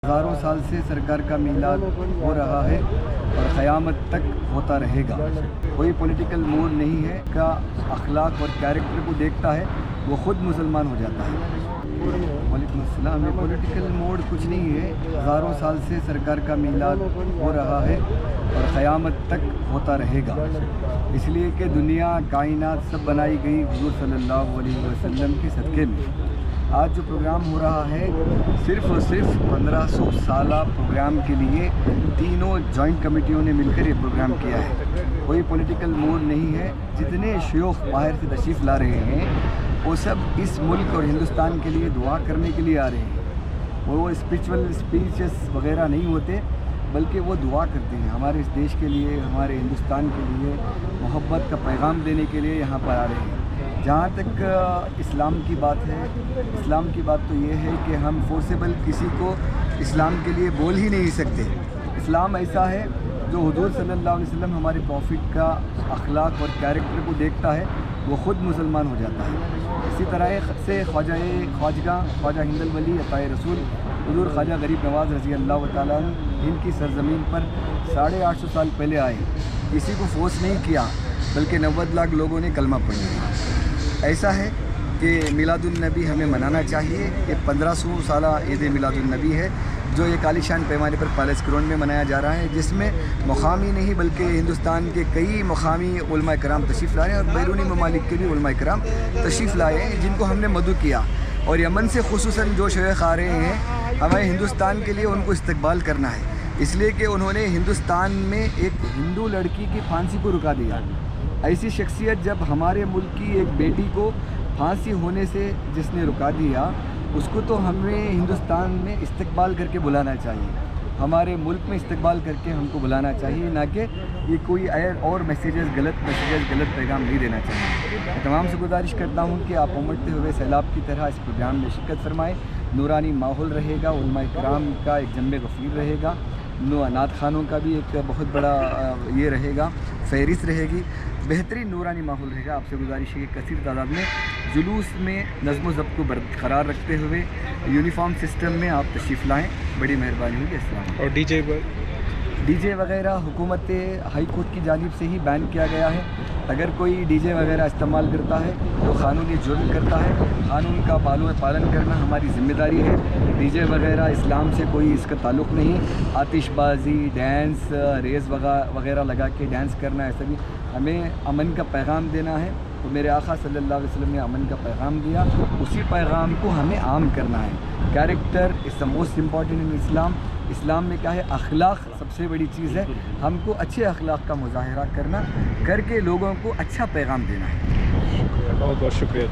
ہزاروں سال سے سرکار کا میلاد ہو رہا ہے اور قیامت تک ہوتا رہے گا۔ کوئی پولیٹیکل موڈ نہیں ہے کا اخلاق اور کیریکٹر کو دیکھتا ہے وہ خود مسلمان ہو جاتا ہے۔ وعلیکم السلام۔ یہ پولیٹیکل موڈ کچھ نہیں ہے، ہزاروں سال سے سرکار کا میلاد ہو رہا ہے اور قیامت تک ہوتا رہے گا، اس لیے کہ دنیا کائنات سب بنائی گئی حضور صلی اللہ علیہ وسلم کے صدقے میں۔ آج جو پروگرام ہو رہا ہے صرف اور صرف 1500 سالہ پروگرام کے لیے تینوں جوائنٹ کمیٹیوں نے مل کر یہ پروگرام کیا ہے۔ کوئی پولیٹیکل موڈ نہیں ہے۔ جتنے شیوخ باہر سے تشریف لا رہے ہیں وہ سب اس ملک اور ہندوستان کے لیے دعا کرنے کے لیے آ رہے ہیں۔ وہ اسپریچول اسپیچز وغیرہ نہیں ہوتے بلکہ وہ دعا کرتے ہیں ہمارے اس دیش کے لیے، ہمارے ہندوستان کے لیے، محبت کا پیغام دینے کے لیے یہاں پر آ رہے ہیں۔ جہاں تک اسلام کی بات ہے، اسلام کی بات تو یہ ہے کہ ہم فورسیبل کسی کو اسلام کے لیے بول ہی نہیں سکتے۔ اسلام ایسا ہے جو حضور صلی اللہ علیہ وسلم ہمارے پروفٹ کا اخلاق اور کیریکٹر کو دیکھتا ہے وہ خود مسلمان ہو جاتا ہے۔ اسی طرح سے خواجہ ہند الولی عطائے رسول حضور خواجہ غریب نواز رضی اللہ تعالیٰ عنہ ہند کی سرزمین پر 850 سال پہلے آئے، کسی کو فورس نہیں کیا بلکہ 90 لاکھ لوگوں نے کلمہ پڑھ لیا۔ ایسا ہے کہ میلاد النبی ہمیں منانا چاہیے۔ یہ 1500 سالہ عید میلاد النبی ہے جو ایک عالیشان پیمانے پر پیلس گراؤنڈ میں منایا جا رہا ہے، جس میں مقامی نہیں بلکہ ہندوستان کے کئی مقامی علماء کرام تشریف لائے ہیں اور بیرونی ممالک کے بھی علماء کرام تشریف لائے ہیں جن کو ہم نے مدعو کیا، اور یمن سے خصوصاً جو شیخ آ رہے ہیں ہمیں ہندوستان کے لیے ان کو استقبال کرنا ہے، اس لیے کہ انہوں نے ہندوستان میں ایک ہندو لڑکی کی پھانسی کو رکا دیا۔ ایسی شخصیت جب ہمارے ملک کی ایک بیٹی کو پھانسی ہونے سے جس نے رکا دیا، اس کو تو ہمیں ہندوستان میں استقبال کر کے بلانا چاہیے، ہمارے ملک میں استقبال کر کے ہم کو بلانا چاہیے، نہ کہ یہ کوئی اور غلط پیغام نہیں دینا چاہیے۔ میں تمام سے گزارش کرتا ہوں کہ آپ امڑتے ہوئے سیلاب کی طرح اس پروگرام میں شرکت فرمائیں۔ نورانی ماحول رہے گا، علماء کرام کا ایک جنب غفیر رہے گا، نعت خوانوں کا بھی ایک بہت بڑا یہ رہے گا، فہرست رہے گی، بہترین نورانی ماحول رہے گا۔ آپ سے گزارش ہے کہ کثیر تعداد میں جلوس میں نظم و ضبط کو برقرار رکھتے ہوئے یونیفارم سسٹم میں آپ تشریف لائیں، بڑی مہربانی ہوگی۔ السلام علیکم۔ اور ڈی جے وغیرہ حکومت ہائی کورٹ کی جانب سے ہی بین کیا گیا ہے۔ اگر کوئی ڈی جے وغیرہ استعمال کرتا ہے تو قانونی جرم کرتا ہے، قانون کا پالن کرنا ہماری ذمہ داری ہے۔ ڈی جے وغیرہ اسلام سے کوئی اس کا تعلق نہیں۔ آتش بازی، ڈانس، ریس وغیرہ لگا کے ڈانس کرنا، ایسا بھی ہمیں امن کا پیغام دینا ہے، تو میرے آقا صلی اللہ علیہ وسلم نے امن کا پیغام دیا، اسی پیغام کو ہمیں عام کرنا ہے۔ Character is the most important in Islam. اسلام میں کیا ہے؟ اخلاق سب سے بڑی چیز ہے۔ ہم کو اچھے اخلاق کا مظاہرہ کرنا، کر کے لوگوں کو اچھا پیغام دینا ہے۔ بہت بہت شکریہ۔